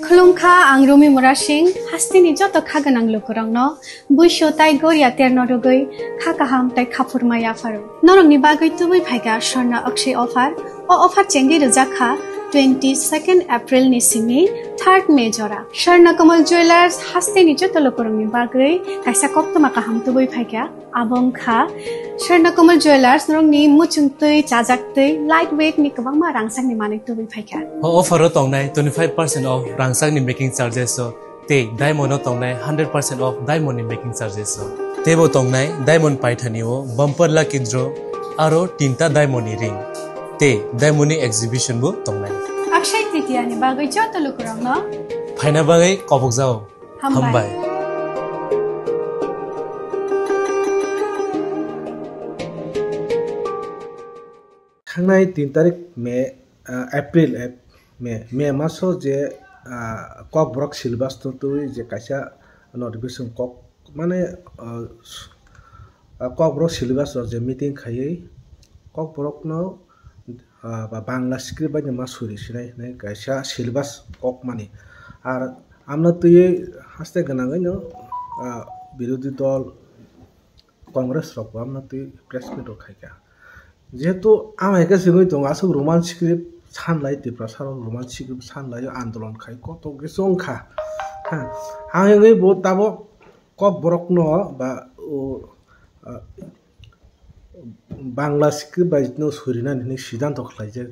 Khulumkha ang Rumi Murashing hastini joto khaganang lukurangno buisho tai goria ternodogoi khakaham tai khapurmaya faru norongni bagoi tubui phaiga Sharna Akshay offer o offer chengi rujakha 22nd April ni simi 3rd May jora Sharna Kamal Jewelers hastini joto lukurangni bagoi kaisa koptoma kaham tubui phaiga abongkha Sharna Kamal Jewelers norongni muchungtui chajaktui lightweight ni kabangma rangsangni manik tubui phaiga offer tongnai 25% off rangsang ni making charges so te diamond tongnai 100% off diamond ni making charges so tebo tongnai diamond paithani o bumper la kindro aro tinta diamond ni ring te diamond ni exhibition bu tongnai Akshay Tritiya ni bagoi joto lukurangno phaina bagai kobok jao hambai थांनाय 3 तारिख May April May मासो जे कक book syllabus तो जे कायसा notification कक माने कक book syllabus जे meeting खायै कक ब्रक नो बांग्ला स्क्रिप्ट बाय मा सुरि सिनाय नै कायसा सिलेबास कक माने आर आमना तुयै हास्ते गनाङै नो बिरोधी दल कांग्रेस रक आमना तुय प्रेस मिट खायका जेहेतु आमायका सिगै दं आसु रोमान स्क्रिप्ट सानलाय तिप्रासार रोमान स्क्रिप्ट सानलाय आन्दोलन खाय कत गेसंखा हा आङै बो ताबो कक ब्रक न बा बांग्ला स्क्रिप्ट बायनो सुरिना नि सिद्धांत खलायजे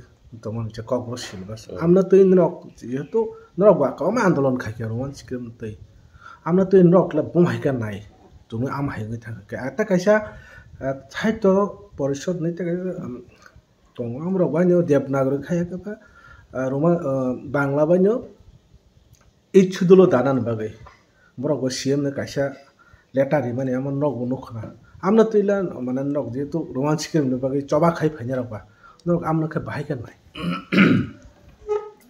तमन जे कक ब्रक सिलेबास आमना तै नरक जेहेतु नरक बा कम आन्दोलन खायका रोमान स्क्रिप्ट तै आमना तै नरक ला बमहायका नाय तुमि आमहायगै थाखा आता कायसा साहित्य परिषद नहीं तो तो हमरा बान्यो देवनागरी खाया का रोमा बांग्ला बान्यो इच्छुदुलो दानान बागै बरगो सीएम ने कायसा लेटारि माने आमन नग नखना आमना तैला माने नग जेतु रोमान स्क्रिप्ट ने बागै चबा खाय फाइने रबा नग आमना के बाहाय का नाय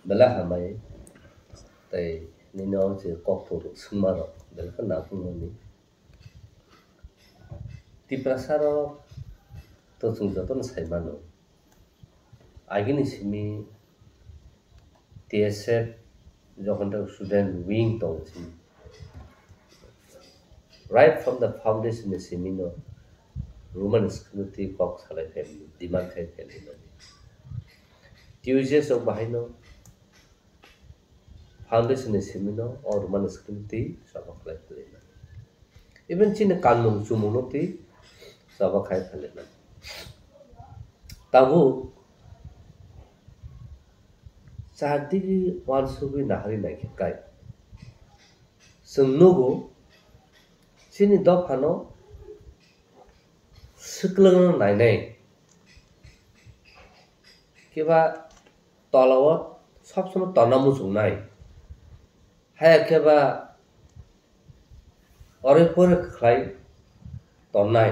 बला हमाय तै निनो जे ककपुर सुमारो बेलखा नाफुंनि तिप्रासारो तो सुंजतन साइमानो आगिनि सिमी टीएसएफ जखन स्टूडेंट विंग दंसि राइट फ्रॉम द फाउंडेशन सिमिनो रोमान स्क्रिप्ट कक सालाय फेमिली डिमांड खाय फेमिली ट्यूजडे सो बाहायनो फाउंडेशन सिमिनो और रोमान स्क्रिप्ट सबक लाय फेमिली इवन चिन कानून चुमुनो ती सबक खाय फेमिली ताबु चारदिगि वानसुबि नाहारि नायखेकाय जोंनोगो सिनि दफानो सिक्लंग नायनाय केबा तलाव सब समय तनामु जुंनाय हाया केबा अरे पर खलाय तनाय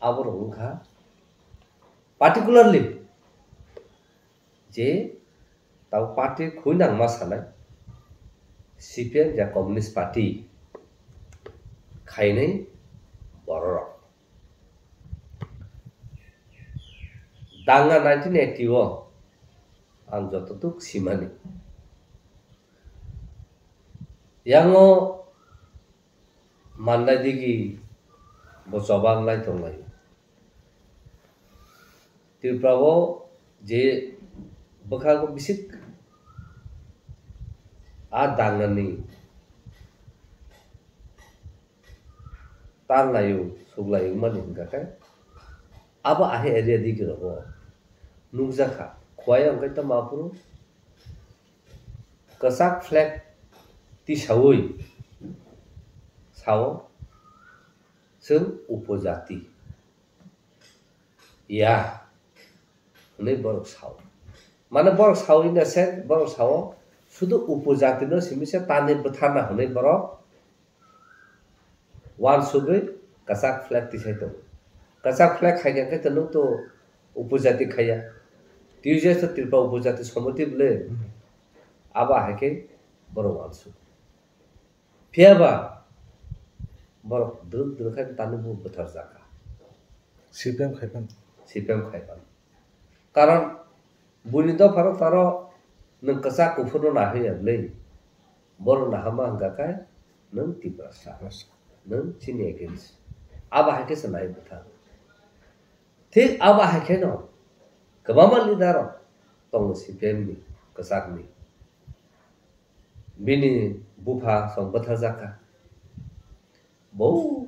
आबर हुंखा particularly जे ताव पार्टी खुइनां मा सानाय सीपीएम या कम्युनिस्ट पार्टी खायनै बरर दांगा 1980 आं जततुक सिमानि यांगो माननाय दिगि बजबां लाय दंलाय तिरप्रावो जे बखागो बिसिक आ दांगनानि तारलायो सुगलायो मानि गाका अब आहे एरिया दिगिरबो नुगजाखा खवाया अंकैता मापुरु कसाक फ्लैग ति सावै सावो जों उपजाति या नै बरक साव माने बरक साव इन द सेंस बरक साव शुद्ध उपजाति न सिमिसे ताने बथाना हनै बरक वान सुबै कसाक फ्लैग तिसाय तो कसाक फ्लैग खायगा के तनु तो उपजाति खाया ट्यूजडे तो त्रिपुरा उपजाति समिति बले आबा हाके बरक वान सु फियाबा बरक दुख दुखा ताने बु बथार जाका सीपीएम खायपान कारण बुनिद pharaoh taro nung kasak kufuno na hoya lei boro na hama hanggakai nung tiprasa nung chini against aba hake sanai butha thik aba hake no kabama lidaro tong CPM ni kasak ni bini bufa song butha jaka bau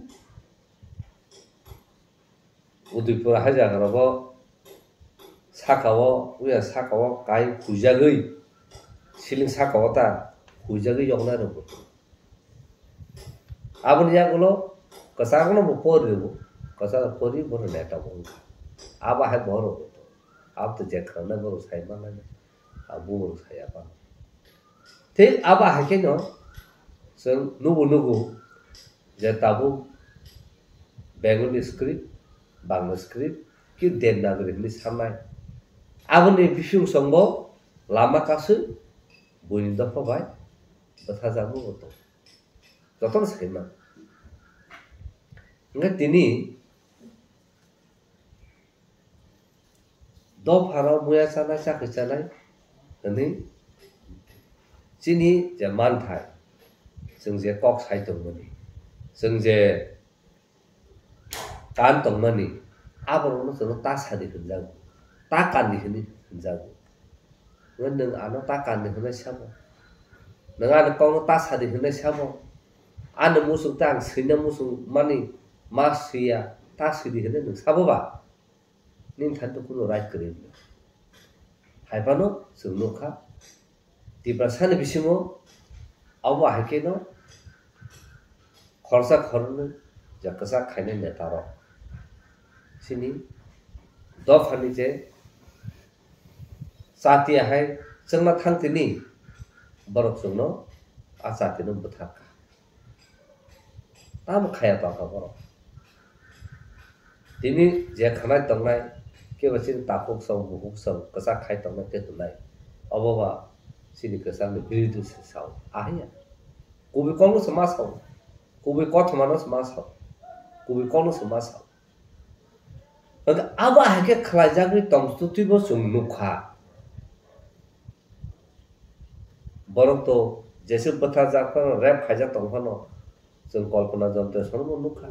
Udaipur haja garabo sakawo uya sakawo kai kujagui siling sakawo ta kujagui yongna robo abun ya gulo kasagno mo poribu kasa pori bor neta bonga aba hai boro ab to jekhana boro sai mana abu boro sai apa te aba hai ke no sing nugu je tabu Bengali script Bangla script ki Devanagari ni samai aboni bishung songbo lama kasu buni dafa bai batha jabu goto joton saima nga tini do phara muya sana cha kichalai ani chini je man thai sung je kok sai tong mani sung je kan tong mani abro no so ta sa de khunjang ta kan ni khini khunjang ngan nang ano ta kan ni khuna chamo nang an kong ta sa de khuna chamo an musung tang sina musung mani ma sia ta si de khuna nang sabo ba ning than to kuno right kare hai pa no sung no kha ti prasan bisimo awa hake no khorsa khorne jakasa khaine netaro sini dofani je sati hai changna thangtini borok sungno asati no buthaka tam khaya ta ka borok tini je khana tongnai ke basin tapuk song bukuk song kasa khai tongnai te tunai oboba sini kasa me biridu se sao ahya kubi kong sama sao kubi kothmano sama sao kubi kong sama sao aba hake khlajagri tongstuti bo sumnukha borok to jese batha jakpan rap khaja tongphano jong kalpana jonte sonmo nukha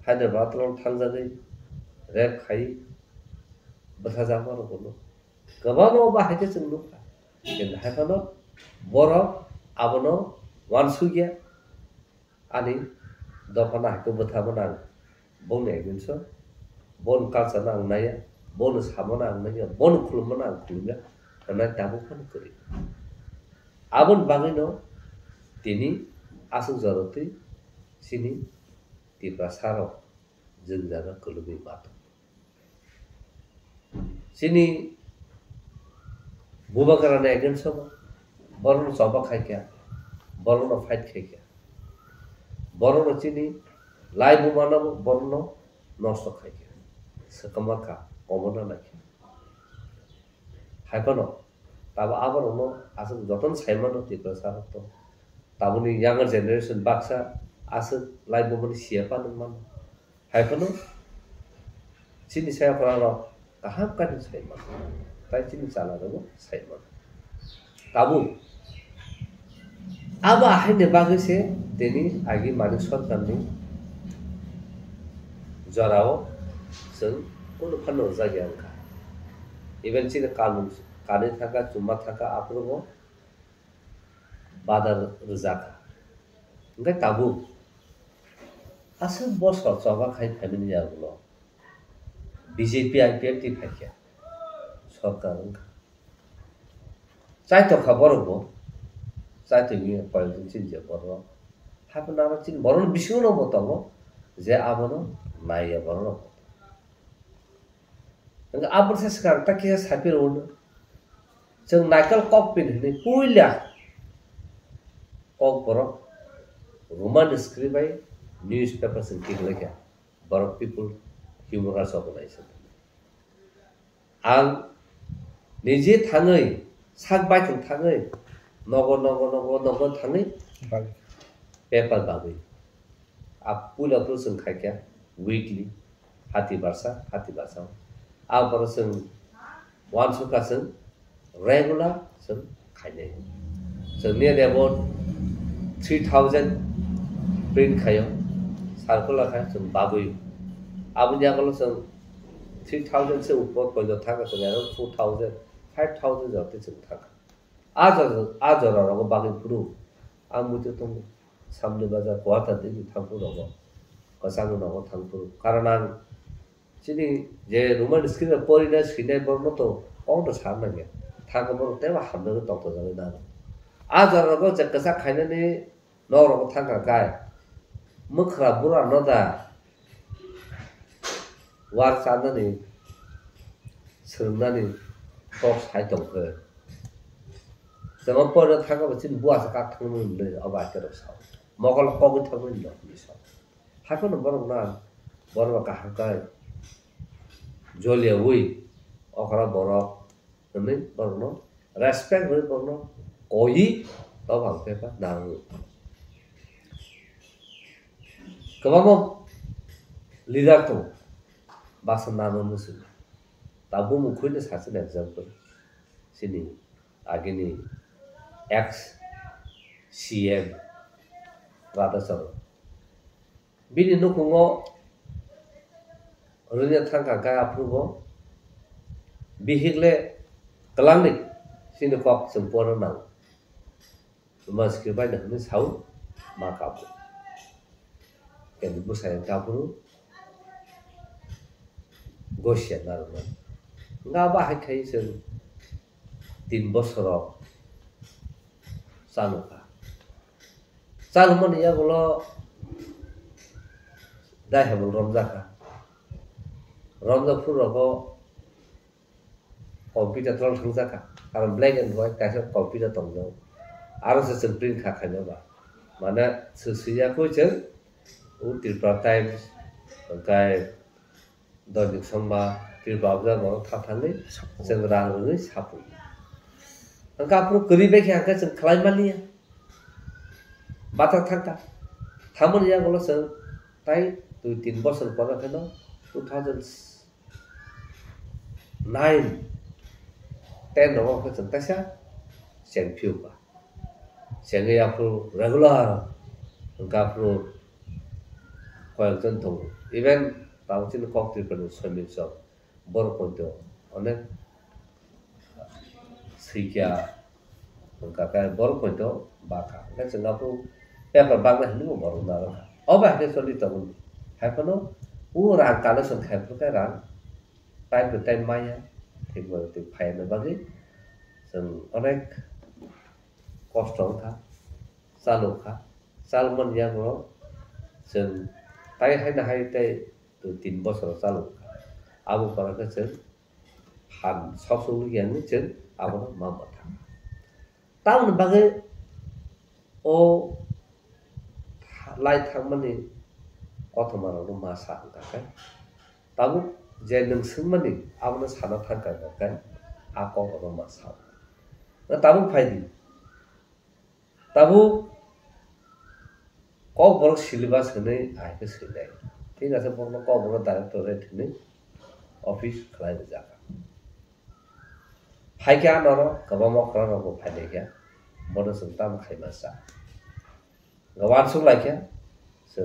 Hyderabad lon thangjagei rap khai batha jakparo kono gabano ba hake jong nukha ken hakano borok abono wansugya ani dofana hake batha banang bone ginso bon culture nang naya bon samona ang naya bon khulmana ang khulga ana tabu kan kori abon bangino tini asu jaroti sini tiba saro jengjara kulubi bato sini bubakarana again soba boron soba khai kya boron fight khai kya boron sini lai bumana boron nosto khai kya sekamaka komona nakhi haikono taba abar ono asu joton saimano tipra sarto tabuni younger generation baksa asu lai bomoni siapa nman haikono sini saya paralo kaham kan saiman tai sini sala do saiman tabu aba haine bagese teni agi manus sarkarni jarao sung kono phano jagya angka even chine kanun kane thaka chuma thaka aprobo badar rujaka ngai tabu asu bosor chaba khai family yagulo BJP IPF ti phakya sarkar angka chai to khabar bo chai to ni politin chin je boro hapna ma chin boron bishunu botango je abono naiya boron Ang abon sa sekarang tak kira sapir ono, jeng nakal kokpin ini puila kok borok Roman script by newspaper senting lagi, borok people human rights organization. Ang nije tangai sak baik tangai nogo tangai paper bagai. Apula terus engkau weekly hati barsa. Apara sing wan suka sing regular जों खायनाय जों near about 3000 print खायो circular खायो जों बाबुयो आबुनि आगोलाव जों 3000 से ऊपर कोई थाका जों around 4000 5000 जाते जों थाका आज रावबो बागै फुरु आं मुते दं सामने बाजार गुवाहाटी नि थांफु दङ कसांगो दङ थांफु कारण आं सिनि जे रुमान स्क्रिन परिना सिनाय बर्न तो कौन सारना गया थांगो बर तेवा हामनो दंतो जाबाय ना आज रावबो जे कसा खायनानै नरबो थांगा गाय मोखरा बुरा नदा वार साननानै सोंनानै टक साइ दंखो Zaman pada thangga bacin buas kat thangmun le abah kerap saw. Mokal kogut thangmun le misal. Hakun borong na borong kahkai jolia ui okra borok ini borong no respect ui borong no koi tau bang pepa nang. Kemana lidah tu bahasa nama musuh. Tabu mukhuin satu example sini agini XCM rada saro bini nukungo runya thangka ga aprugo bihigle kalangni sini kok sempurna nang mas ke bai ni sau ma kapu ken bu sai kapu gosya narma nga ba hai khai sen 3 বছর Sanuka. Salmon ya bolo dah hebul Ramzaka. Ramza pura ko computer tol Ramzaka. Karena black and white kasih computer tonglo. Harus print kakaknya ba. Mana sesuatu aku ceng util Times kai Donic Samba tirpabza mau thapane sengrang ini sapu. Angka pro geribe kya ka sing khlai mali batak thangka thamon ya golo sing tai 2-3 বছর পর কেন 2009 10 no ko sing tasya seng phiu ba seng ya pro regular angka pro koy ton thong even tao chin kok tri pro swimming so bor ponto onek Sikia, kakak baru kondo baka. Kan sengapu, apa bangga ni baru nara. Apa yang solid tahun? Hapono, orang kalau sen hapo kan, time to time maya, tiba tiba payah bagi, sen orang kosong kah, salmon yang lo, sen tay hai na hai tay tu 3 বছর salu. Abu kalau kan sen, han sosulu yang ni sen. Abang mama thang. Tahun bagai o lai thang mani otomara no masa kan. Tahu jeneng semani abang sana thang kan. Aku no masa. Na tahu faidi. Tahu kau borok silibas ni ai ke silai. Tidak sebab kau borok director ni office kelai jaga. Hai kya noro kabamo kran ko phale kya mono suntam khai masa gawan sung lai kya so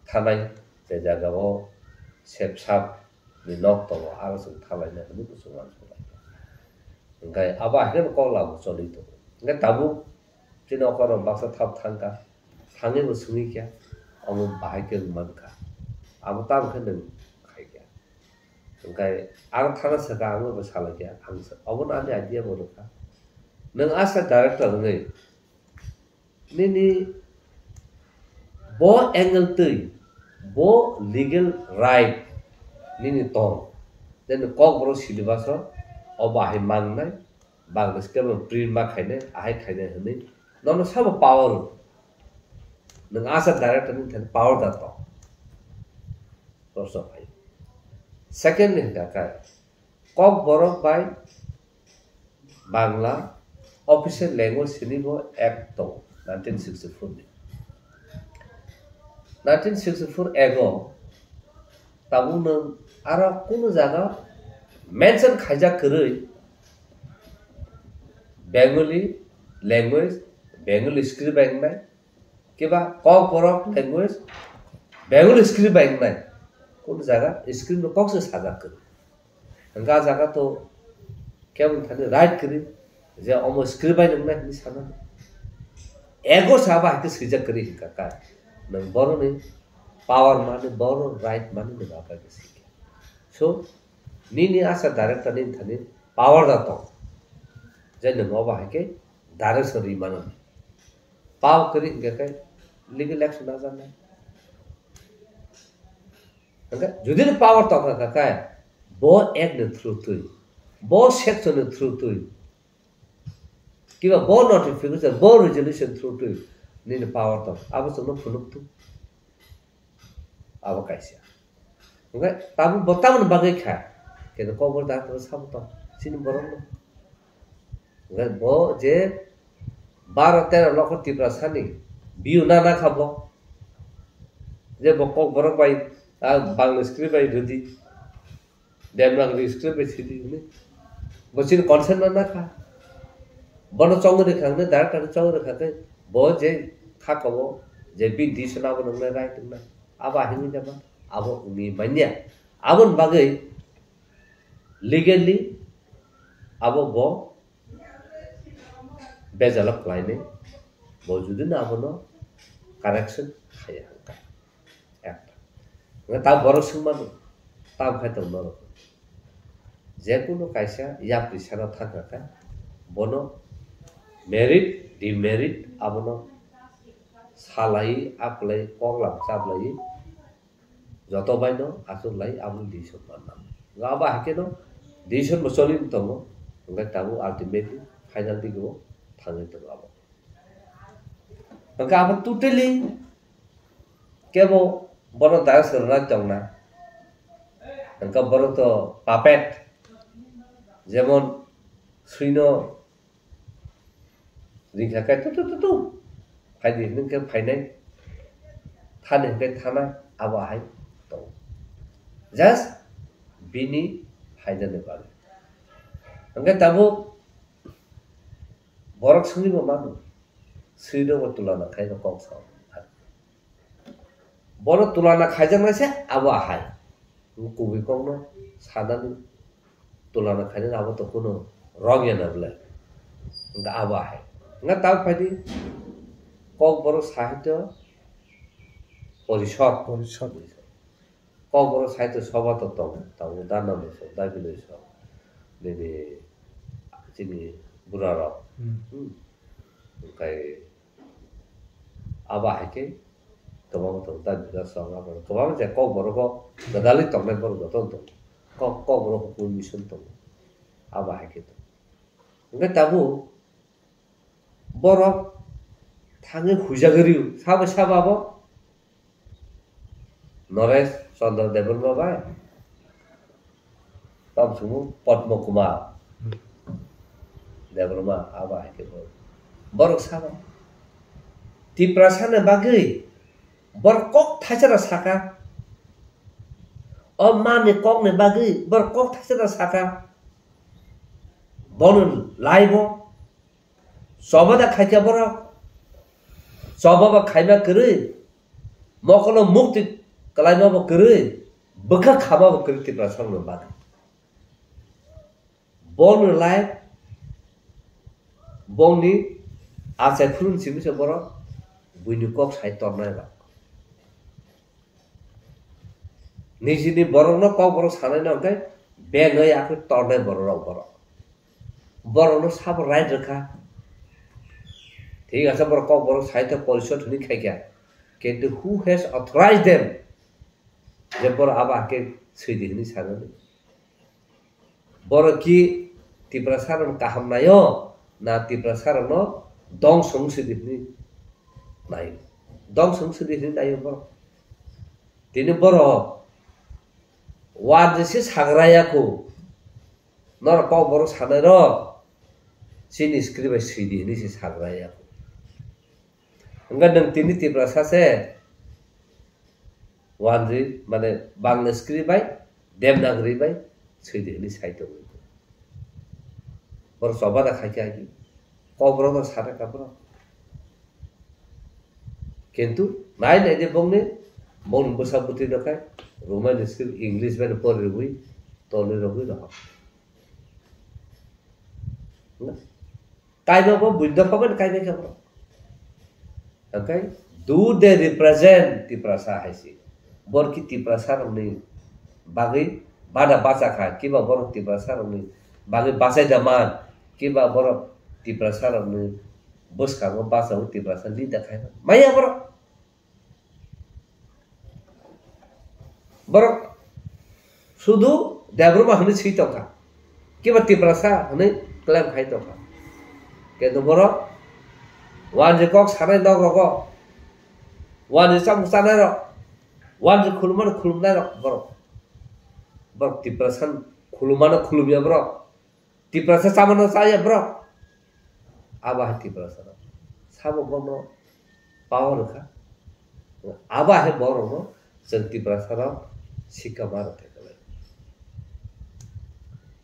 thanai je jaga bo sep sap ni nok to ara sung thalai na ni ko sung sung lai ngai aba he ko la bo choli to ngai tabu chino ko ro baksa thap thangka thange bo sungi kya amu bahai ke man ka amu tam khen Engkai, ang thana sekarang aku bersalah dia, angsa. Awak nak ada idea boleh kan? Neng asa director ni, ni, bo angle tu, bo legal right, ni tong. Dan kau baru silibas lo, awak ahi mang nai, bang sekarang print mak kaya ni, ahi kaya ni, nono sama power. Neng asa director ni ten power dah tong. Terus apa? Second ni kakak, kok borok by Bangla official language sini bo Act to 1964 ni. 1964 ego, tabu neng arah kuno jaga mention kaja kerui Bengali language Bengali script বাংনাই কিবা cock বরক language Bengali script বাংনাই কোন জায়গা script ককসে সাজা করে হঙ্গা জায়গা তো কেমন থাকে রাইট করি যে অম স্ক্রিপ্ট বাই নংনা হিনি সানা एगो साबा के सिजा करी का नंग बरो ने पावर माने बरो राइट माने ने बापा के सिके सो नी आसा डायरेक्ट ने थने पावर दा तो जे न मोबा के डायरेक्ट सरी मानो पाव करी के लीगल एक्शन ना जाना हंगा जुदी ने पावर तो का बो एक्ट ने थ्रू तुई बो सेक्शन ने थ्रू तुई किंवा बो नोटिफिकेशन बो रेजोल्यूशन थ्रू टू नीने पावर तो अब सुनो फुनुक तू अब कैसे ओके तब बतावन बागे खा के तो कोबर दा तो सब तो सिन बरम ओके बो जे 12-13 लख तिब्रा सानी बिउ ना खाबो जे बको बरक बाई बांग्ला स्क्रिप्ट बाई रदी देवनागरी स्क्रिप्ट बाई सिदी ने बसिन कॉन्सेंट ना खा बनो चौंगरे खाने डायरेक्ट चौंगरे खाके बहुत जे खाकबो जे बि दिसना बनले राइट ना अब आहिनि जाबा अब उनी बन्या आबन बागै लीगली अब बो बेजलक लाइने बो जुदि ना बनो करेक्शन खाया एक ता बरसुमा ता खायतो न जे कुनो कायसा या पिसाना थाका बनो मेरिट डिमेरिट आबनो सालाई आपलाई कगलाम चाबलाई जत बाइनो आसुलाई आबु डिसिसन मानना गाबा हाकेनो डिसिसन मसलिन तंगो ओंगा ताबु अल्टिमेटली फाइनल दिगो थाङै तो आबो ओंगा आबो टोटली केबो बनो दास रना तंगना ओंगा बरो तो पापेट जेमन सुइनो रिंखा काय तो फाइदि नोंके फाइनाय थाने के थाना अब हाय तो जस्ट बिनी फाइदा ने बारे ओंगे ताबो बरक सुनि मानु सुइनो तुलना खायनो कम सा बरो तुलना खायजन से अब हाय कुबि कमनो सादानि तुलना खायनो अब तो कोनो रंग या नबले ओंगा अब हाय ओंगा ताब फाइदि কক বড় সাহিত্য পরিষদ কক বড় সাহিত্য সভা তো তাও দানা মেসো দাবিলেছ নেনে চিনি বুড়ারা কাই আবা হাকে তবাম তো দাবিলা সঙ্গা বড় তবাম যে কক বড় ক গদালি তমনে বড় গতন তো কক বড় কোন মিশন তো আবা হাকে তো ওকে তাবু বড় थाङे हुजागरिउ साबो साबाबो नरेश चंद्र देवबर्मा बाय तमसुमु पद्म कुमार देवबर्मा आबा के बरक साबा तिप्रासाने बागै बरकक थाजरा साका अ माने ककने बागै बरकक थाजरा साका बन लाइबो सबदा खाइका बरक सबा खाइमा करे मकलो मुक्ति कलाइमा करे बखा खाबा करे तिप्रा संग बाग बन लाइफ बंनि आसे फुरुन सिमिसे बर बुइनि कक साइ तरनाय बा निजिनि बरनो कक बर सानाय न ओंखाय बेङै आखो तरनाय बरनो साब राइट रखा ठीक है बर কক बर साहित्य परिषद हुनि खाइका किन्तु हु हैज ऑथराइज्ड देम जे बर आबा के सैदि हुनि सानो बर कि तिब्रा सारन काहामनायो ना तिब्रा सारन दं संसदि हुनि नाय दं संसदि हुनि नायो बर तिनि बर वाद से साग्रायाको नर কক बर सानो र सिनि स्क्रिप्ट सैदि हुनि से साग्रायाको enggak nang tini tiba sase wanji mane bangla script bai dewnagari bai sidi ni saito bor soba da khai ki कब्र तो सारे कब्र किंतु नाई नहीं दे बोंगने बोंग बसा बुती रखा रोमन स्क्रिप्ट इंग्लिश में पढ़ रही तो ले रही रहा काय में वो बुद्ध पवन काय में क्या बोलो okay do they represent tiprasa है सी बोर की tiprasa रंगनी बागी बाधा बाचा खा कि बा बोर tiprasa रंगनी बागी बाचे जमान कि बा बोर tiprasa रंगनी बस का वो बाचा वो tiprasa ली देखा है माया बोर सुधु देवरू में हमने छी तो का कि बा tiprasa हमने क्लेम खाई तो का के तो bore wan je kok sare dog ko wan je sam sare ro wan je khulumna ro bro bro tiprasan khulumana khulumya bro tiprasa samana saya bro aba tiprasa sabo bono power kha aba he boro no sen tiprasa ro sikka maro te kale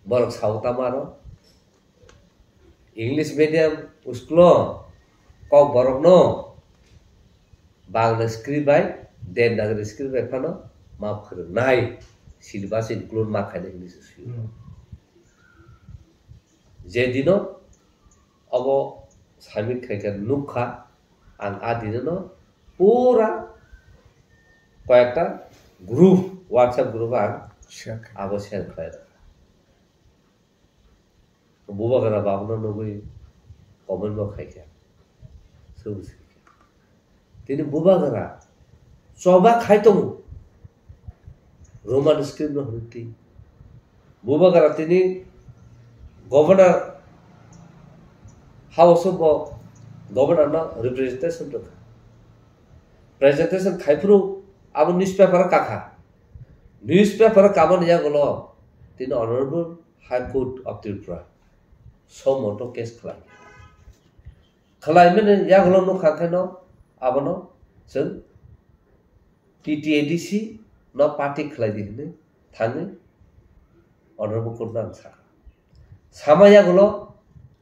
boro sauta maro english medium usklo kok borok no bangla script by devanagari script by phano ma phir nai silbas include ma khane english je dino abo samik khaika nukha ang adino no pura koyekta group whatsapp group ar abo share khaira buba gara babno no goi comment bo khaika তিনি বুবা করা সবা খাইতো Roman script ন হতি বুবা করা তিনি গভর্নর হাউস অফ গভর্নর না রিপ্রেজেন্টেশন রাখা প্রেজেন্টেশন খাইফ্রু আব নিউজপেপার কাখা নিউজপেপার কামন ইয়া গলো তিনি honourable high court of Tripura সমটো কেস খাই खालायमोन या गलो न खाखनो आबनो जों TTADC न पार्टी खालाय दिने थाङो अनरबो कोर्टना सा सामाया गलो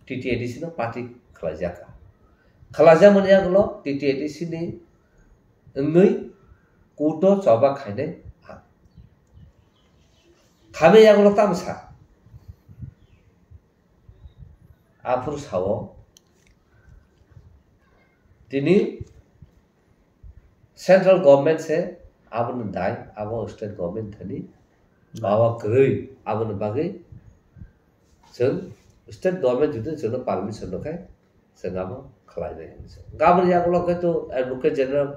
TTADC न पार्टी खालाय जाका खालाजा मन या गलो TTADC नि नै कोर्टो चबा खायने खामे या गलो तामसा आफुर सावो তিনি सेंट्रल गवर्नमेंट से आबन दाय आबो स्टेट गवर्नमेंट थनी बावा गरै आबन बागै जों स्टेट गवर्नमेंट जुदि जों परमिशन नखाय जों आबो खलायनाय गाबन यागलो तो एडवोकेट जनरल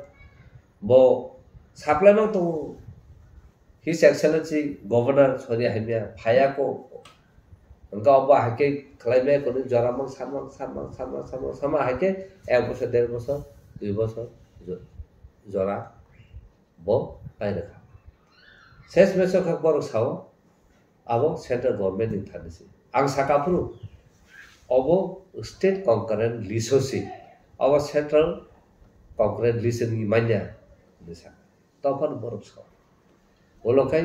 बो साप्लायमा तो हिज एक्सेलेंसी गवर्नर सरि हाइमिया फाया को उनका अब हाके खलायमे कोनि जरामन सामा हाके 1 বছর 1.5 বছর 2 বছর जरा बो पाइ रखा सेस मेसो खक बरो साव अब सेंट्रल गवर्नमेंट नि थानिसि आं साकापुरु अब स्टेट कंकरेंट लिसोसि अब सेंट्रल कंकरेंट लिसन नि मान्या दिसा तफन बरो साव बोलखाय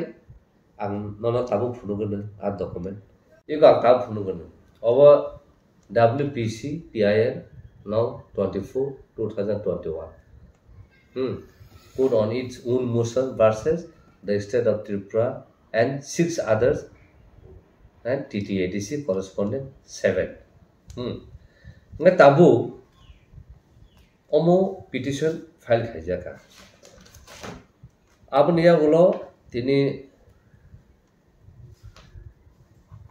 आं नन ताबु फुनुगन आ डकुमेंट इगा ताबु फुनुगन अब WPC PIN now 24 2021 put on its own motion versus the state of Tripura and 6 others and TTADC corresponding 7 ngai tabu omo petition file khaijaka abniya gulo tini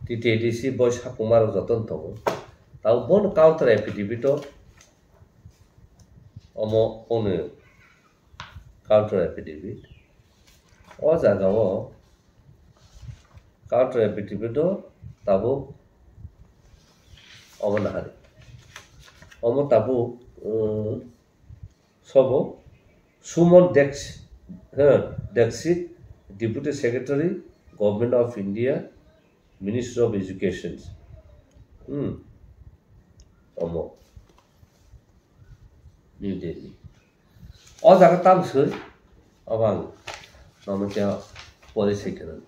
TTADC boy sapumar joton tobo tau bon counter affidavit omo onu counter affidavit o jagao counter affidavit tabo omo nahari omo tabo sobo Sumon Dixit Deputy Secretary Government of India Minister of Education omo New Delhi o jaga tam sui abang namanya policy kan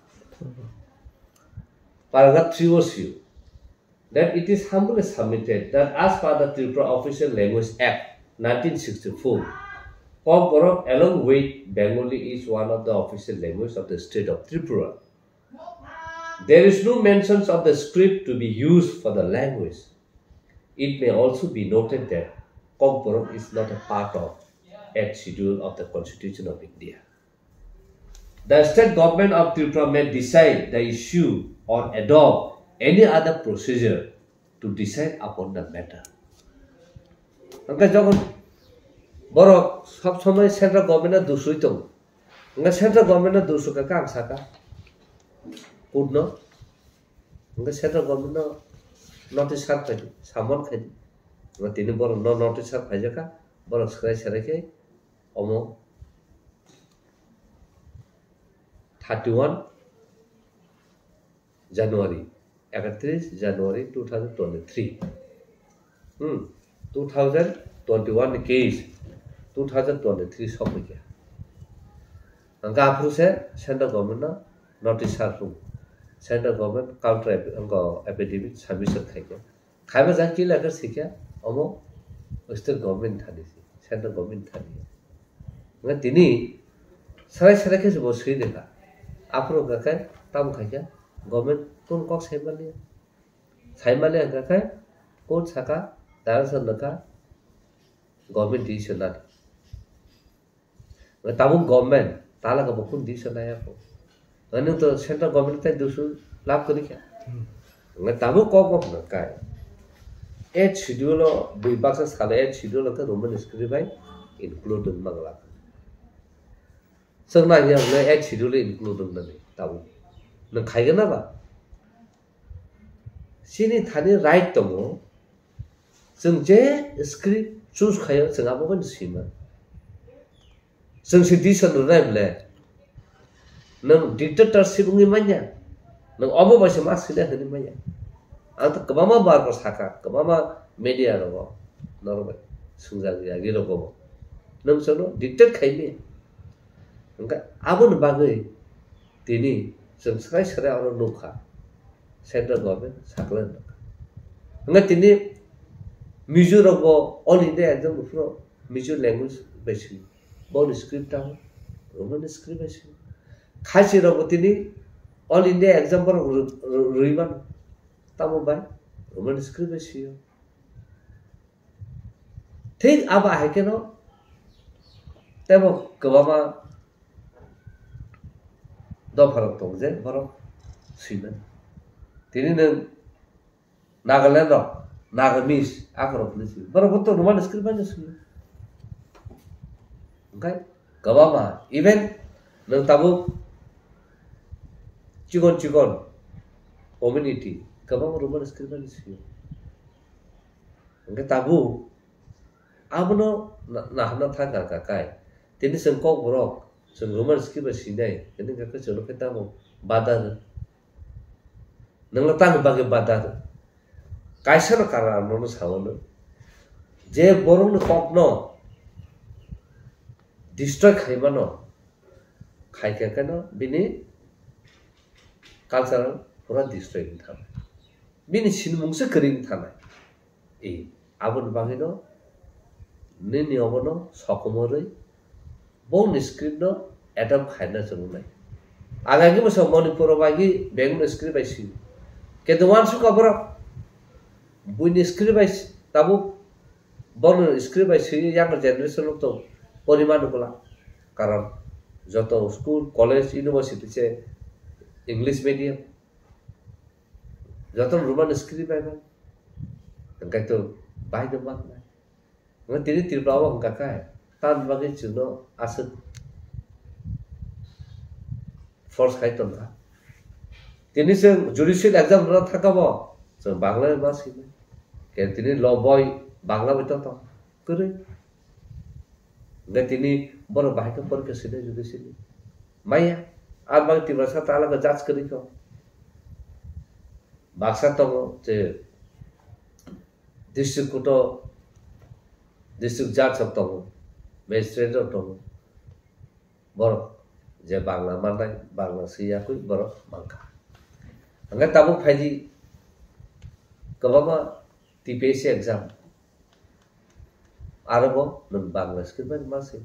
paragraph 3 was you that it is humbly submitted that as per the Tripura Official Language Act 1964, Kok Borok along with Bengali is one of the official languages of the state of Tripura. There is no mention of the script to be used for the language. It may also be noted that Kok Borok is not a part of 8th schedule of the Constitution of India. The state government of Tripura may decide the issue or adopt any other procedure to decide upon the matter. Angka jogon borok sob somay central government dusui tong. Angka central government dusu ka kam saka. Pudno. Angka central government notice sak khai samon khai. Angka tini borok no notice sak khai jaka borok serai ke omo 31 January 31 January 2023 2021 case 2023 सब हो गया अंका आपरो से central government ना notice आरु central government counter अंका epidemic submission खाइके खाइबा जा के लेकर सिक्या अमो स्टेट गवर्नमेंट थानी सेंट्रल गवर्नमेंट थानी मैं तिनी सराय के जो सही देखा आपरो गका तम खाइया गवर्नमेंट कौन कॉक साइमाले गका कौन सका दारसन नका गवर्नमेंट डिसीजन ना ताबु गवर्नमेंट ताला का बकुन डिसीजन आया को अने तो सेंट्रल गवर्नमेंट ते दुसु लाभ करी क्या मैं ताबु कॉक न काय 8 शेड्यूल दुई बाक्स साले 8 शेड्यूल का रोमन स्क्रिप्ट बाय इंक्लूड मंगला संगना या ने 8 शेड्यूल इंक्लूड न ताबु न खाइगना बा सिनी थाने राइट दङो जों जे स्क्रिप्ट चुज खायो जों आबो बन सिमा जों से डिसीजन रायबले नों डिक्टेटरशिप नि मान्या नों अबो बासे मा सिले हनि मान्या आं त कबामा बार साका कबामा मीडिया रगो नरबे सुंजा गया गिरगो नों सनो डिक्टेट खाइमे ओंका आबो न बागै तिनी जों सराय आरो नखा सेंट्रल गवर्नमेंट साकलन ओंका तिनी मिजोरामो ऑल इंडिया एग्जाम फ्रो मिजो लैंग्वेज बेसिक बोन स्क्रिप्ट आ रोमन स्क्रिप्ट बेसिक खासी रबतिनी ऑल इंडिया एग्जाम पर रुइमान तामो बाय रोमन स्क्रिप्ट बेसिक ठीक अब आहे के न तबो गबामा द फरक दं जे बरो सिमन तिनी नों नागालैंड नागामिस आखरो पुलिस बरो तो रोमन स्क्रिप्ट बन जसु ओंखाय गबामा इवन नों ताबो चिकन कम्युनिटी गबां रोमन स्क्रिप्ट बन जसु ओंखाय ताबो आबनो नाहना थागा काकाय तिनी जों कक बरक जों रोमन स्क्रिप्ट सिनाय तिनी काका जों केतामो बादार नोंला तांग बागे बादार कायसर कारण सावन जे बरंग कक न डिस्ट्रय खाइमान खाइकेन बिनि कल्चरल पूरा डिस्ट्रय थानाय बिनि सिनमुंसो करिं थानाय ए आबन बागे न ने नियमन सकमरै बोन स्क्रिप्ट न एडम खाइना जंनाय आगागे बस मणिपुर बागी बेंगल स्क्रिप्ट आइसि केदवान सुकाबर बुइन स्क्रिप्ट आइस ताबो बोन स्क्रिप्ट आइसि यांगर जनरेशन तो परिमाण बोला कारण जत स्कूल कॉलेज यूनिवर्सिटी से इंग्लिश मीडियम जत रोमन स्क्रिप्ट आइबा अंका तो बाय द मान मैं तिनी त्रिपुरावा अंका काय तान बागे जुनो आस फोर्स खाइ तंगा तिनी से जुडिशियल एग्जाम र थाकाबो जों बांग्ला मासिने के तिनी ल बय बांग्ला बित त करे ने तिनी बर बाइक पर के सिने जुडिशियल माया आ बाग तिबसा ताला का जांच करी को बाक्सा तो जे डिस्ट्रिक्ट कोर्ट डिस्ट्रिक्ट जज सकता हूँ मैजिस्ट्रेट सकता हूँ बर जे बांग्ला माननाय बांग्ला सिया कोई बर मांगा अंगा Tabo फाइजी kebama TPSC exam arabo non bangla script ban masih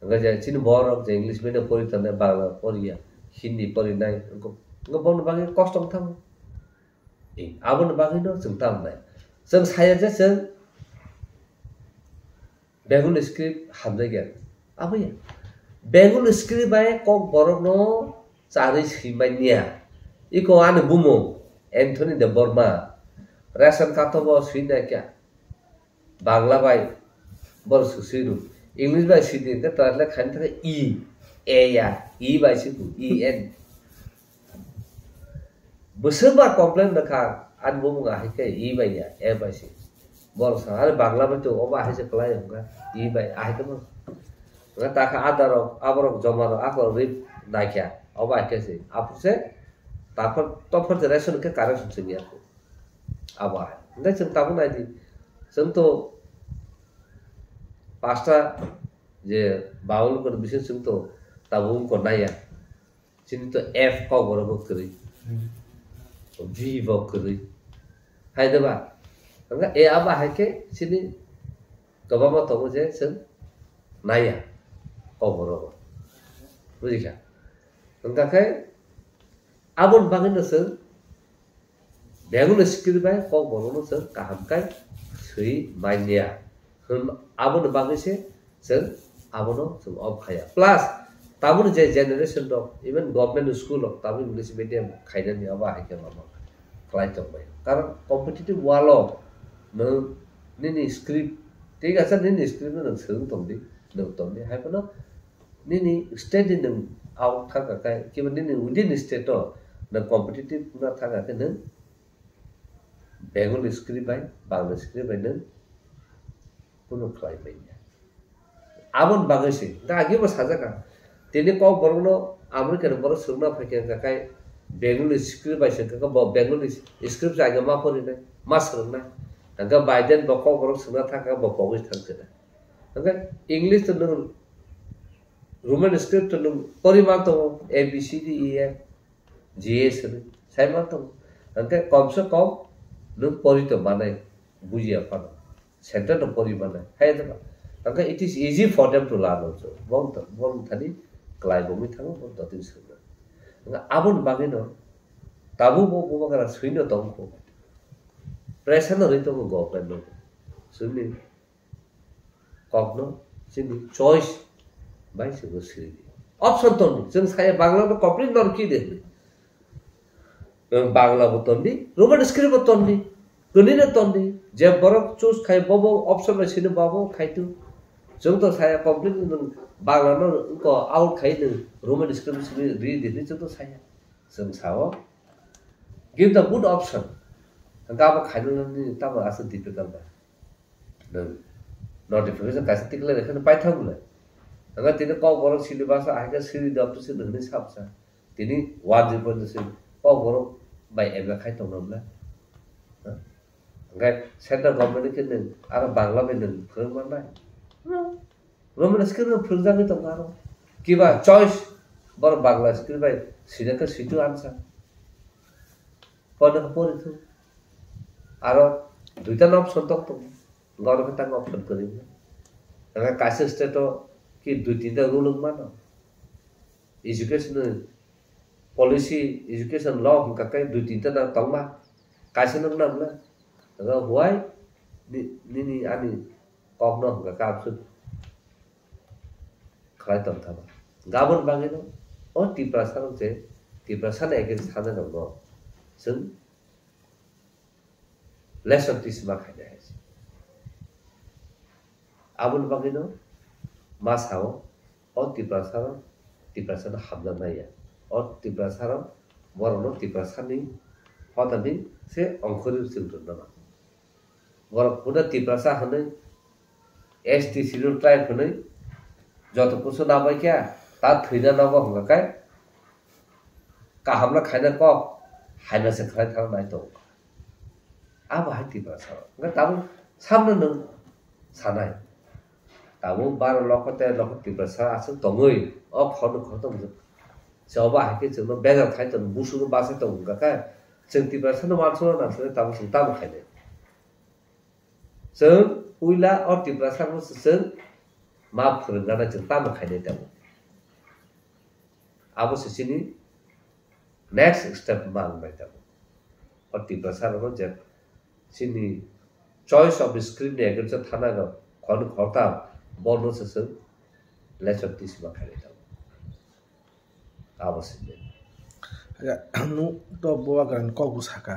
enggak jadi cina borok je English medium pori tanah bangla pori ya Hindi pori nai enggak bon bangi kosong tham abon bangi no sung tam nai sung saya je sung Bengali script hamzai gyan apa ya Bengali script bay kok borok no cari simanya iko ane bumo Anthony de Burma ration kata bo swina kya Bangla bay bor susiru English bay sidin ka tarla khan thara a ya bay siku en busaba complain da kha an bumo ga ke bay ya bay si bor sa are Bangla bay to oba hai se klai honga bay ai ka mo nga ta kha adaro aborok jomaro akor rip na kya oba ke se apse তারপর তখন জেনারেশনকে কারণ শুনছে গিয়া আবার না जों তাবো নাই দি जों তো পাঁচটা যে বাউল করে বিশেষ जों তো তাবো কো নাইয়া চিনি তো এফ ক বড় বকরি ভি বকরি হাই দেবা nga e aba hake sini gabama to je जों নাইয়া ক বড় বুঝিকা nga kai abon bangin no sir Bengali script bay kok bolo no sir kaham kai sui mania abon bangin se sir abono sum of khaya plus tabun je generation of even government school of tabun English medium khaina ni aba hai ke mama klai chok bay karon competitive wall no ni script ঠিক আছে ni script no sung tom di hai no ni state in out thaka kai kiban ni within state to na competitive na thaka ke nang Bengali script by Bangla script by nang kuno klai bai abon bagase da age ba saja ka tini ko borno amri ke bor sugna phake ka kai Bengali script by se ka Bengali script ja ga ma pori na ma sugna ga Biden ba ko bor sugna thaka ba ko gis thang da ga English to nang Roman script to nang poriman to A B C D E F GS sai ma to ga kom se kom nang pori to banai bujia pa center to pori banai hai da ga it is easy for them to learn also bom thani klai bomi thang bom to tin sugna ga abon bagino tabu bo ga suino tong ko pressure no rito go government no suni kokno sini choice by Siri. Option tondi. जों साया बांग्ला तो complete नर की दे. बांग्ला वो tondi, Roman script वो tondi, कुनी ने tondi. जब बरक choose खाई बाबो option में सीने बाबो खाई तू. जों तो साया complete बांग्ला नर उनको out खाई ने Roman script सीने read दे जों तो साया. जों सावा give the good option. अंका आप खाई ने तब आसन difficult बा. Notification कैसे टिकले रखे न पाइथा बुला. Enggak tidak kau borong sini bahasa akhirnya sini dapur sini dengan siapa Tini wajib pun sini kau borong baik eba kai tong namla. Enggak center government itu nih ada Bangla benen kurang mana. Roman sekarang perjang itu ngaruh. Kiba choice bor Bangla sekarang baik sini ke situ answer. Pada kapur itu. Aro duita option tok tuh. Gauru kita option kering. Enggak kasih state कि दुई तीनटा rule मानो education policy education law का कई दुई तीनटा ना तंगमा कैसे न नामला अगर हुआई नि आनी कॉग्नो का काबसु खाई तम था गाबन बांगे नो और तीप्रासा ने एक सादा नो जों लेसन टिसमा खाइदा है आबन बांगे no Masao or tiprasana hamdan naya or tiprasana borono tiprasani hotani se onkhori children na boro puda tiprasa hane ST schedule tribe hane joto kuso na bai kya ta thina na ba honga kai ka hamla khaina ko haina se khai thang nai to aba hai tiprasa nga tabu samna nang sanai tabu bar lokote tiprasa asu tongoi of hon ko tong jo ba hai ke chno bega khai ton busu ba se tong ga ka जों तिब्रासानो मानसोनो नासोनो ताबो जों ताबो खायनाय जों उइला और तिब्रासानो जों मा फोरोंगाना जों ताबो खायनाय ताबो आबो सिसिनि next step मांबाय Tabo और तिब्रासानो जे सिनि चॉइस ऑफ स्क्रीन ने अगर जो थाना का खन खता बोनो से लेचर तीसमा खायनाय ताबो आबो सिनि नु तो बुआ गरन को गुसाका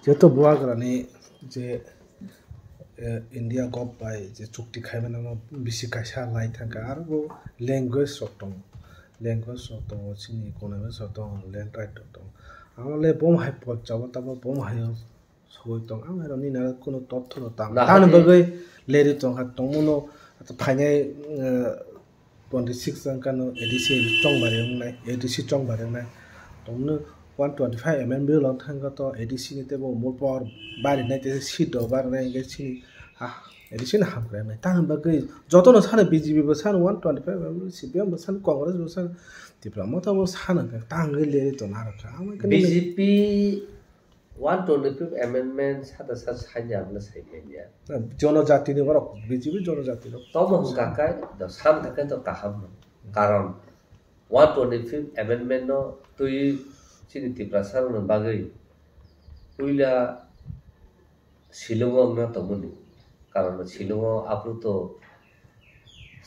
जे तो बुआ गरनी जे इंडिया गप बाय जे चुक्ति खायबा न बिसि कायसा लाइ थांका आरो वो लैंग्वेज सटं सिनि कोनबे सटं लैंड राइट सटं आमले बम हाय पट जाबा तब बम हाय सय तंग आमेरो नि ना कोनो तथ्य न तान बगै लेरि तंग हा तंगनो फाइनाय 26 जंकानो एडिसि चंग बारे उनाय एडिसि चंग बारे उनाय तंगनो 125 mm लं थांगा तो एडिसि नि तेबो मोर पावर बारि नाय ते सिट बार नाय गे सिनि हा एडिसि ना हामग्रा नाय तान बगै जतनो सानो बीजेपी बो सानो 125 mm सीपीएम बो सानो कांग्रेस बो सानो तिप्रा मता बो सानो तांगै लेरि तो ना रखा बीजेपी 125 amendment सादा सा सान्या हमला साइनेया जनजाति नि बर बीजेपी जनजाति नो तब हुकाकाय द साम थाके तो काहाम कारण 125 amendment नो तुई सिनि तिब्रासार न बागै उइला शिलंग न तमनि कारण शिलंग आप्रु तो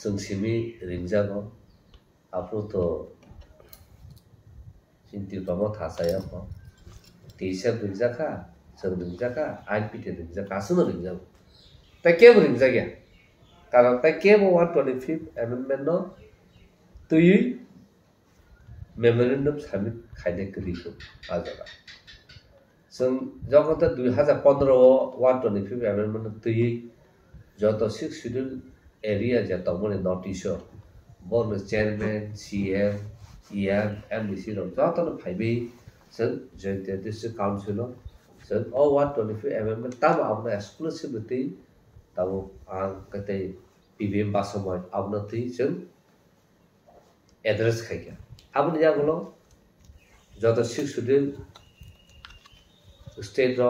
संसिमि रिंजागो आप्रु तो सिन्ति प्रम थासाया प तेसा रिंजाखा जों रिंजाखा आइन पिटे रिंजाखा सुनो रिंजा त के रिंजा गया कारण त के 125 amendment नो तुई मेमोरेंडम सबमिट खायने करिखो आजारा जों जगत 2015 125 amendment तुई जत 6 शेड्यूल एरिया जे तमने notice board chairman CM EM MDC रो जत न फाइबे जों जॉइंट डिस्ट्रिक्ट काउंसिल जों 125 amendment तब आबना एक्सक्लूसिविटी तब आं कते पीबीएम बासमय आबना थी जों एड्रेस खायगा आबन यागलो जत 6 शेड्यूल स्टेट रो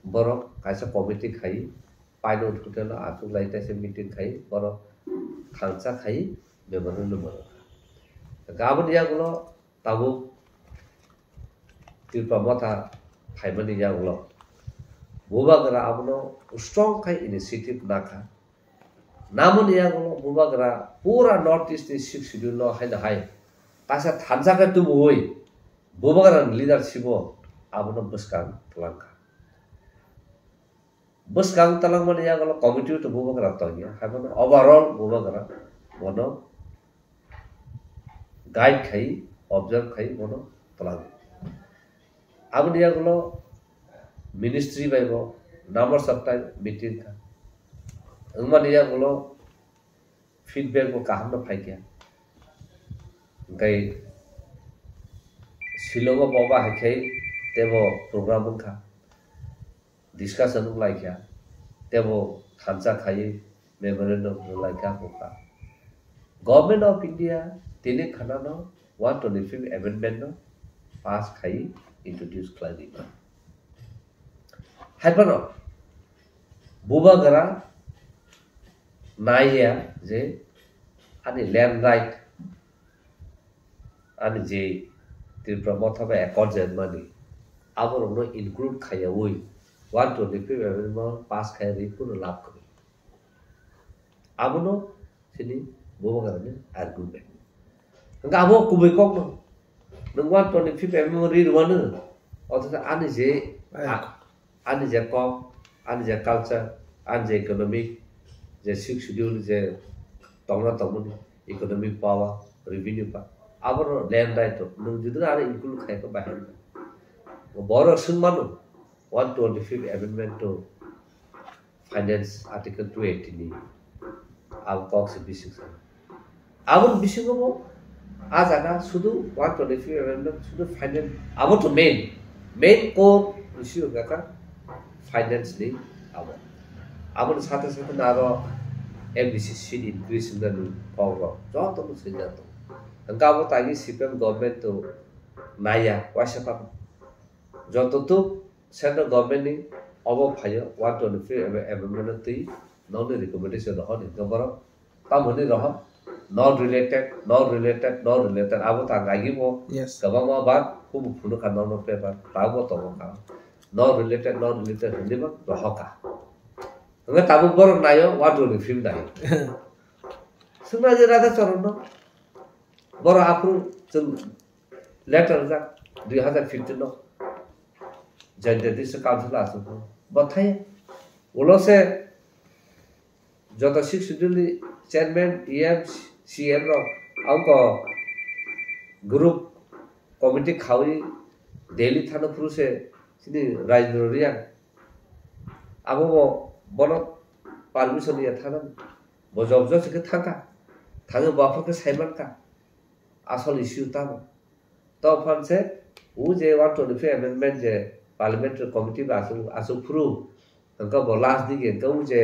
बरो कायसा कमिटी खाई पाइलट होटल आफु लाइटासे मीटिंग खाई बरो खानसा खाई मेमोरेंडम बरो गाबन यागलो ताबु तिरपमथा फाइमनि यागलो बुबागरा आबनो स्ट्रांग खाई इनिशिएटिव नाखा नामन यागलो बुबागरा पूरा नॉर्थ ईस्ट नि 6 शेड्यूल नो हाय हाय कासा थानसाका तुबोय बुबागरा लीडरशिप आबनो बसकां तलांका बसकां तलांग माने यागलो कमिटी तो बुबागरा तगिया हाबनो ओवरऑल बुबागरा मनो गाइड खाई ऑब्जर्व खाई मनो तलांग आबन यागलो मिनिस्ट्री बायबो नंबर्स ऑफ टाइम मीटिंग का उमन यागलो फीडबैक को काम न फाइकिया गई शिलोंग बाबा है तेबो प्रोग्राम का डिस्कशन लाइकिया तेबो खानसा खाई मेमोरेंडम लाइका होका गवर्नमेंट ऑफ इंडिया तिने खाना न 125 amendment न पास खाई इंट्रोड्यूस क्लाइनिंग हाइपनो बुबागरा नाइया जे आनि लैंड राइट आनि जे तिरप्रमथबा एकॉर्ड जर्मनी आबरनो इंक्लूड खाया वई 125 amendment पास खाया रिपुन लाभ करे आबनो सिनि बुबागरानि आर्गुमेंट नंगा आबो कुबै कक न नों 125 amendment रिरवानो अथस आनि जे कक आनि जे कल्चर आनि जे इकोनॉमिक जे 6 शेड्यूल जे तंगना तंगमनि इकोनॉमिक पावर रेवेन्यू पा आबर लैंड राइट नों जुदि आरो इंक्लूड खायखो बाहेर बर सुनमानो 125 amendment to finance article 280 नि आब कक्स बिसिक आबन बिसिगबो आजागा सुदु 125 amendment सुदु फाइनेंस आबो तो मेन कोर इश्यू गाका फाइनेंस नि आबन साथे साथे नारो MBC seat increase in the power जतो तो सेजातो गाबो तागि सीपीएम गवर्नमेंट तो नाया वाशपा যতটুক সেন্ট্রাল গভর্নমেন্টনি অব ফাইও 123 এমএমএন তুই নন রিকমেন্ডেশন রহ নি গবর তামনি রহ নট রিলেটেড আবো তা গাইগিবো গবামা বাদ খুব ফুনো খানো পেপার তাবো তবকা নট রিলেটেড হলিবা রহকা nga tabu bor nayo wadu ni film dai suna je radha charan no bor apru chung letter ja 2015 no jante dis council asu bathai ulo se jota six schedule chairman em cm ro auko group committee khawi daily thana puru se sini rajnor riya abo বনত permission ইয়া থানাম বজবজ থেকে থাকা থাঙ্গে বাফাকে সাইমানকা আসল issue তাম তো ফানসে ও যে 125 amendment যে parliamentary committee বা আসু ফ্রু তঙ্কা বলাস দিকে গৌ যে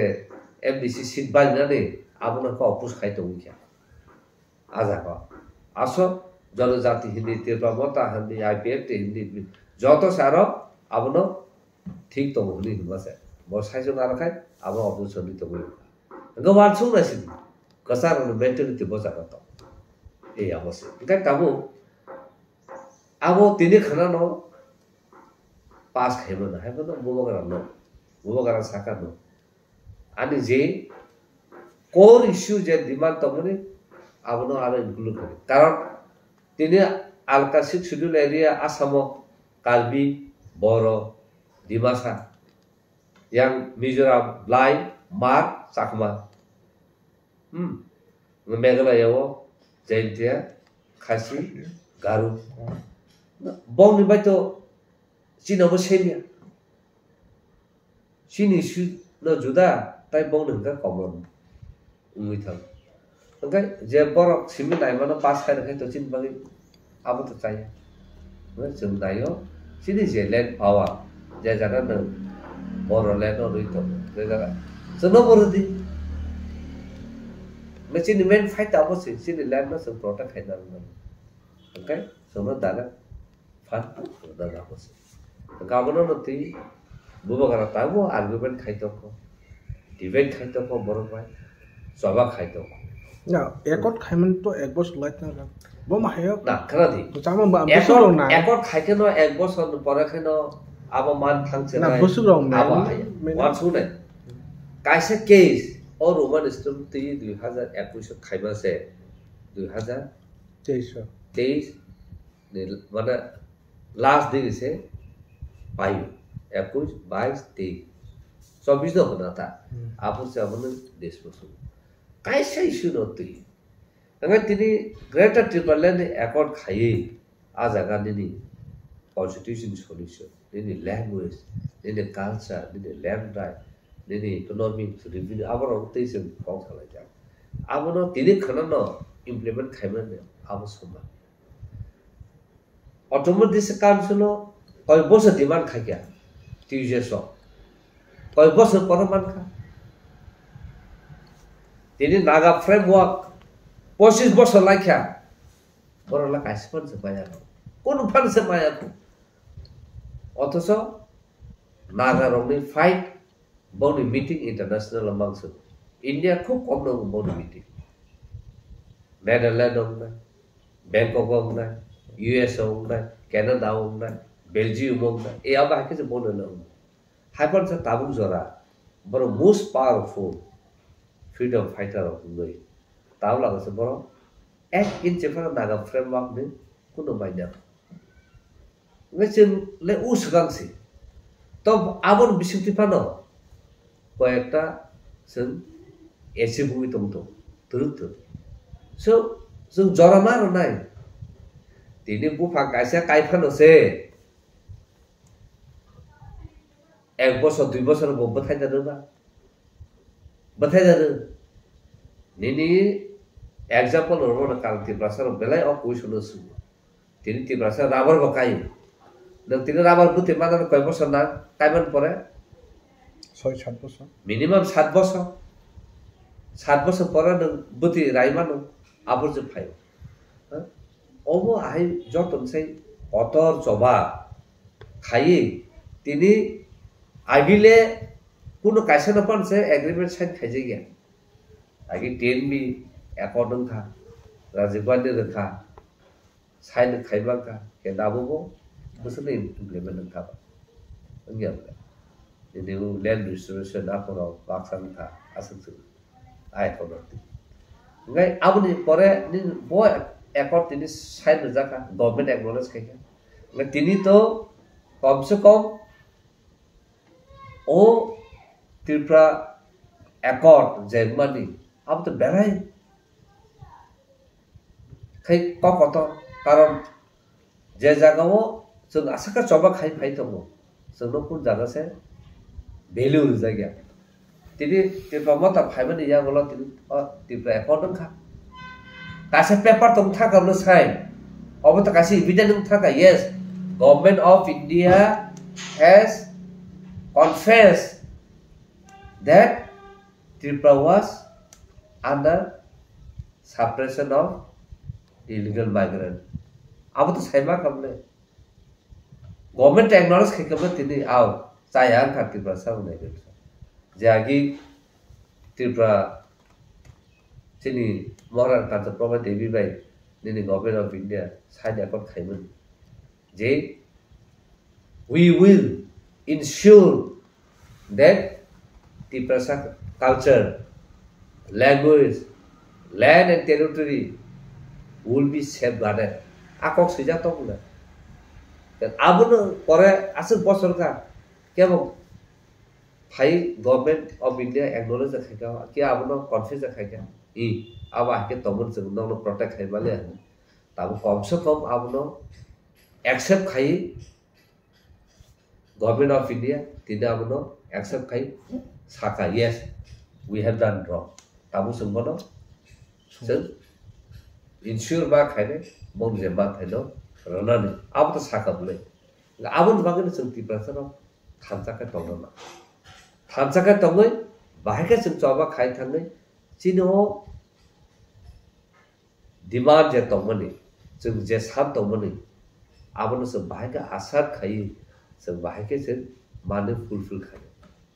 এমডিসি সিট বাজনানে আবনাকে অপুস খাইতো উইয়া আজাক আস জনজাতি হিন্দি তিরপামতা হিন্দি আইপিএফ হিন্দি যত সার আবন ঠিক তো হলি হবাসে বসাইছো না রাখাই আবার অপরচুনিটি তো বলি গবান শুনাইছি কসার মেন্টালিটি বসা কত এই অবস্থা এখানে কাবু আবো তিনি খানা ন পাস খাইব না হাইব না বুবগারা সাকা ন আনি যে কোর ইস্যু যে ডিমান্ড তমনে আবনো আরো ইনক্লুড করে কারণ তিনি আলকা six schedule area Assam Karbi Bodo Dimasa yang Mizoram Lai Mar Sakma Meghalaya wo Jaintia Khasi Garu bong ni bai to sino mo semia sini su no juda tai bong ni ka common ui thang okay je borok simi nai ma no pass khai khai to chin bagi abo to chai no chung dai yo sini je land power je jana no Borderland or Rito. So nobody. Machine men fight opposite. See the land was a protect head. Okay? So not that fun the opposite. The governor of the Bubagaratago argument Kaitoko. Debate Kaitoko Boromai. Saba Kaitoko. Now, Ekot Kaiman to Egbos like that. Boma Hayo. Not Kradi. Ekot Kaitano Egbos on the Porakano. Abo man thangse na busugong na wan sune kaise case or roman system ti 2021 khaiba se 2023 ne mana last day se payu 21 22 24 no hona ta apu se abon desh bosu kaise issue no ti anga tini greater tripleland accord khai ajaga ni constitution solution ini language ini culture ini land right ini economic revenue abaro teisen kong khala ja abono tini khana no implement khaiman ne abo soma automatic council koi bosor demand khaikya tije so koi bosor paraman kha tini naga framework 25 bosor laikya borola kaispan se maya কোন ফানসে মায়া অথচ নাগারংনি fight বনি meeting international মাংস India খুব কম দং বনি মিটিং নেদারল্যান্ড দং ব্যাংকক দং ইউএস দং কানাডা দং বেলজিয়াম দং এই আবা হাকে যে বনে দং হাইপার সা তাবুক জরা বড় most powerful freedom fighter of গই তাও লাগছে বড় এক ইঞ্চি ফারা নাগা ফ্রেমওয়ার্ক নে কোনো বাইনা Ngecin le usgang si, toh abon bisinti pano, koyekta sen esi bumi tongto, turut. So joramar nai, tini bu pangkasya kaifan ose, ek bosor 2 bosor bo bathai daru, nini example orang nak kalti prasar belai ok kuisun osu, tini ti prasar rabar bakai. Nang tini rabar buti mana koi bosor na kaiman pore 6-7 বছর minimum 7 বছর 7 বছর পরে nang buti raimano abor je phai obo ai joton sei otor joba খাই তিনি আগিলে কোনো কাছে নপান সে agreement sign খাইছে গিয়া আগে টেনবি একর নংখা রাজীবানি রখা সাইন খাইবাंखा কে দাবুবো বসলে implement নংখাবা enggak jadi land restoration apa baksan tha asal ai konorti ngai abuni pore ni boy ekor tini side jaka government acknowledge kaika ngai tini to kom se kom o Tripura accord Germany ab to berai khai koto karon je jagao jeng asaka coba khai phai tongo जोंनो कुन जागा से value जायगा तिनि तिप्रा मता फाइबनि या बोला तिनि तिप्रा एकाउंट खा कासे पेपर तुम था करनो साइन अब तो कासे एविडेंस था का yes government of India has confessed that Tripura was under suppression of illegal migrant अब तो साइबा कबले गवर्नमेंट एक्नॉलेज खेकबे तिनि आव चाया का त्रिपुरा साउने के जागी त्रिपुरा तिनि महाराज काज प्रभा देवी बाई निनि government of India side accord खाइमन जे we will ensure that Tripura culture language land and territory will be safeguarded akok sija to bula आबुनो परे आसु बसर का केबो फाइ गवर्नमेंट ऑफ इंडिया एक्नॉलेज खाइका के आबुनो कन्फ्यूज खाइका इ आबा के तमन जों ननो प्रोटेक्ट खाइबाले ताबो कम से कम आबुनो एक्सेप्ट खाइ गवर्नमेंट ऑफ इंडिया तिने आबुनो एक्सेप्ट खाइ साका yes we have done wrong ताबो जों बनो जों इंश्योर बा खाइने बम जेबा थाइनो रनानि अब तो साकबले आबुन बागन जों त्रिपुरा थानसाका दंना थानसाका दङै बाहायके जों चबा खाइ थाङै चिनो डिमान्ड जे दंमोन जों जे सान दंमोन आबुन जों बाहायके आसार खाइ जों बाहायके जों माने फुलफिल खाइ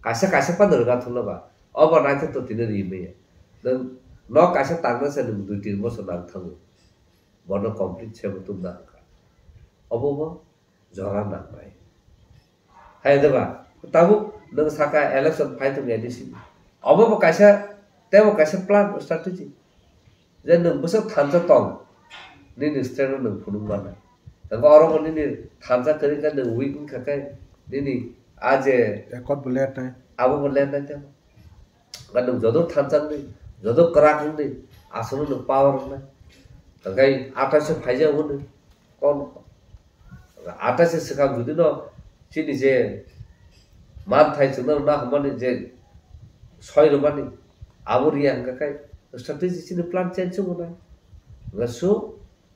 कासे कासे पानरगा थलबा अब नायथे तो तिने रिमे नों न कासे तांना से नों 2-3 बोसोर नां थाङो बनो कंप्लीट छेबो तुमना अबोबो जरा नांबाय हाय देबा ताबु नों साका इलेक्शन फाइट में एडिशन अबोबो कासे तेबो कासे प्लान स्ट्रेटजी जे नों बसो थानजा तंग नि स्टेट नों फुनुं माना तंग अरबो नि थानजा करि का नों वीक खाकाय नि आज एकट बुलेट नै आबो बुलेट नै ते गन जदो थानजा नै जदो कराक नै आसनो नों पावर नै तंगाय आटा से फाइजा होनो कोन आटा से सका जुदी न चिनि जे मान थाइ जों ना हमने जे सय रबानि आबुरिया हंगाखाय स्ट्रेटजी चिनि प्लान चेंज होना so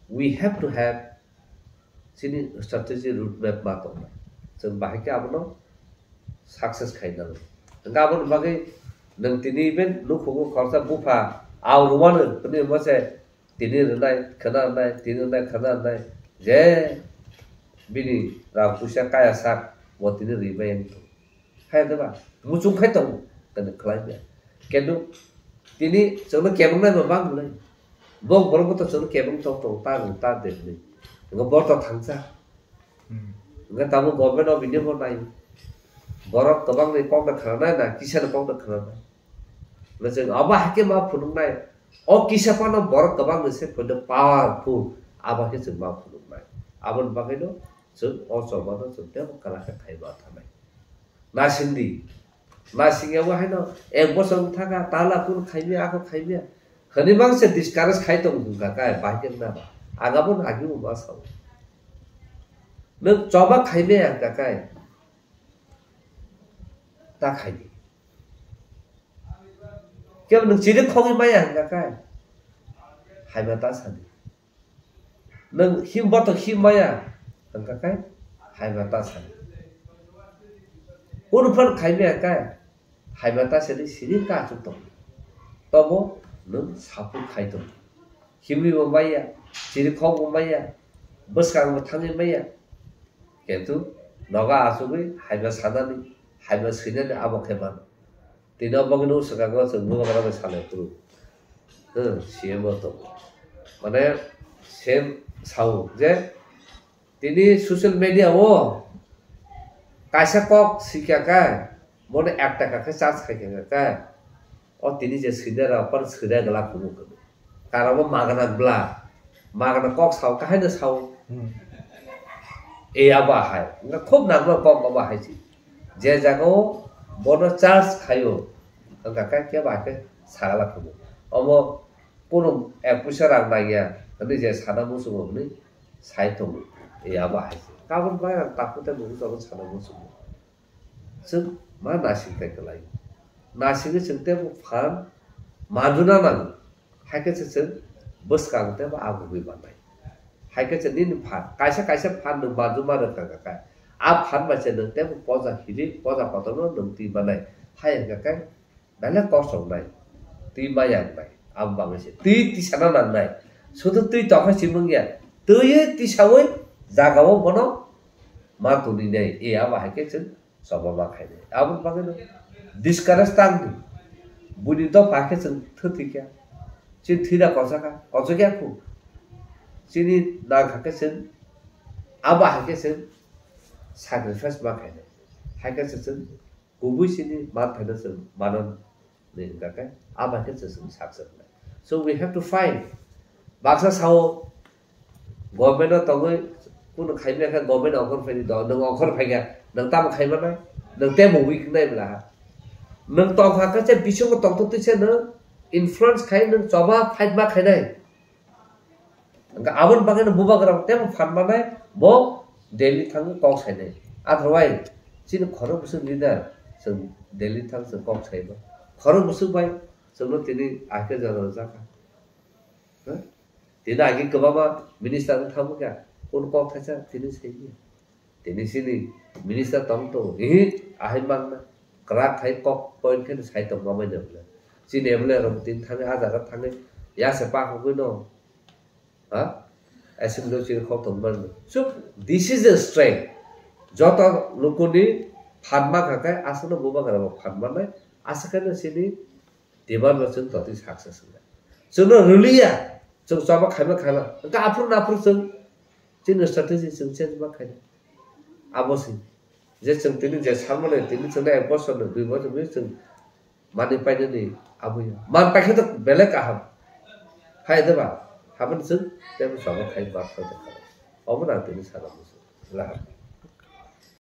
we have to have चिनि स्ट्रेटजी रूट मैप मा दं जों बाहायके आबनो सक्सेस खाइना गाबोन बागै नों तिनि इभेन्ट लुखौ खरसा बुफा आव रुवानो पनि मसे तिनि रनाय खनानाय तिनि रनाय खनानाय जे बिनि रापुसा काया साक वतिनि रिबायन हाय देबा मुचुं खाय दं कने खलायबे केनु तिनि जोंनो केबंनाय बां मुलै बं बरंबो तो जोंनो केबं ता देनि नों बरत थांसा नों तामु गवर्नमेंट ऑफ इंडिया बनाय बरक गोबां नै कम खानाय ना किसान कम खानाय न जों आबा हाके मा फुनुंनाय अ किसापानो बरक गोबां नसे फुद पावरफुल आबाके जों मा फुनुंनाय आबन बागैनो जों अजबानो जों तेम कालाखा खाइबा थानाय नासिंदि नासिंयाव हायनो एक बोसोर थाका ताला कुन खाइबे आको खाइबे हनिबां से डिस्करेज खाइतो गुंगा काय बाहिर ना आगाबन आगिउ बासाव नों जबा खाइबे आका काय ता खाइबे केव नों चिरि खोगि माया आका काय हाइबा ता सानि नों हिमबत हिमाया आका काय हाइबा ता सानि उनफोर खाइबे आका हाइबा ता सेनि सिरि का जुतो तबो नों सापु खाइतो हिमि माया चिरि खोगि माया बसकांबो थाङि माया Ketu noga asugui haiba sanani haiba sinani abo keman tino bangino sakago sengmu bagara sale puru siemo to মানে সেম সাউ যে তিনি সোশ্যাল মিডিয়া ও কাইসা কক শিখাকায় মনে 1 টাকাকে চার্জ খাইকাকায় ও তিনি যে সিদারা পর সিদা গলা কুমু কুমু কারণ মাগনা কক সাউ কাহাইনা সাউ এই আবা হাই না খুব নাগলা কক আবা হাইছি যে জাগো বড় চার্জ খাইও কাকায় কে বাকে সাগলা কুমু অমো কোনো এক পয়সা রাং নাইয়া মানে যে সাদা মুসুম মানে সাইতম এই আবা হাইছে কাবন বাই তাকুতে মুসু তখন সাদা মুসুম जों मा नासिंथायखौ लायो नासिङै जोंते फान मानुना नाङो हायखेसो जों बोसकांते बा आगुबै बानाय हायखेसो दिन फान कायसे फान नों माजु मानो काका आ फान बासे नों ते पजा हिरि पजा पतनो नों ति बानाय हाय काका बेले कसंनाय ति मायांनाय आम बांगसे ति तिसाना नांनाय सुदु ति तखा सिमंगिया तयै तिसावै जागाव बनो मा तुनि नै ए आ हायखेसो Sama makai ni, abang pakai ni, discourage tang ni, budi tu pakai sen tertiga, cint tidak kosaka aku, sini nak pakai sen, abah pakai sen, sacrifice makai ni, pakai sen, kubu sini mat pakai sen, manon ni pakai, abah pakai sen success ni, so we have to find, bangsa sawo, government tu tunggu, pun khai mereka government akan pergi dah, nang akan pergi. Nang tam khai mana nang temu week nai bela nang tong ha ka che bisong tong tu se na influence khai nang coba fight ma khai nai angka abon bagai na buba gram temu fan ma nai bo daily thang kong khai nai otherwise sin khoro busu leader sing daily thang sing kong khai ba khoro busu bai sing no tini ake jaro jaka tina agi kebaba minister thamu ka un kong thacha tini sei tini sini minister tongto ini ahai mana kerak hai kok poin kan sai tong ngomai được sini em le rom tin thang a ra thang ya se pa ko no ha asim lo chi khok tong ban so this is the strength jota lokoni phanma khakai asana boba kara phanma nai asakana sini deban lochin toti success ngai so no rulia so saba khaima ka apur so chin strategy sing change ba khai abosi je जों तिनि जे सामने तिनि जोंना 1 বছর 2 বছর जों माने पाइनो नि आबुया मान पाखे त बेले काहाम हाय देबा हाबन जों तेम सब खाइ बात खाइ अबना तिनि सारा मुसु ला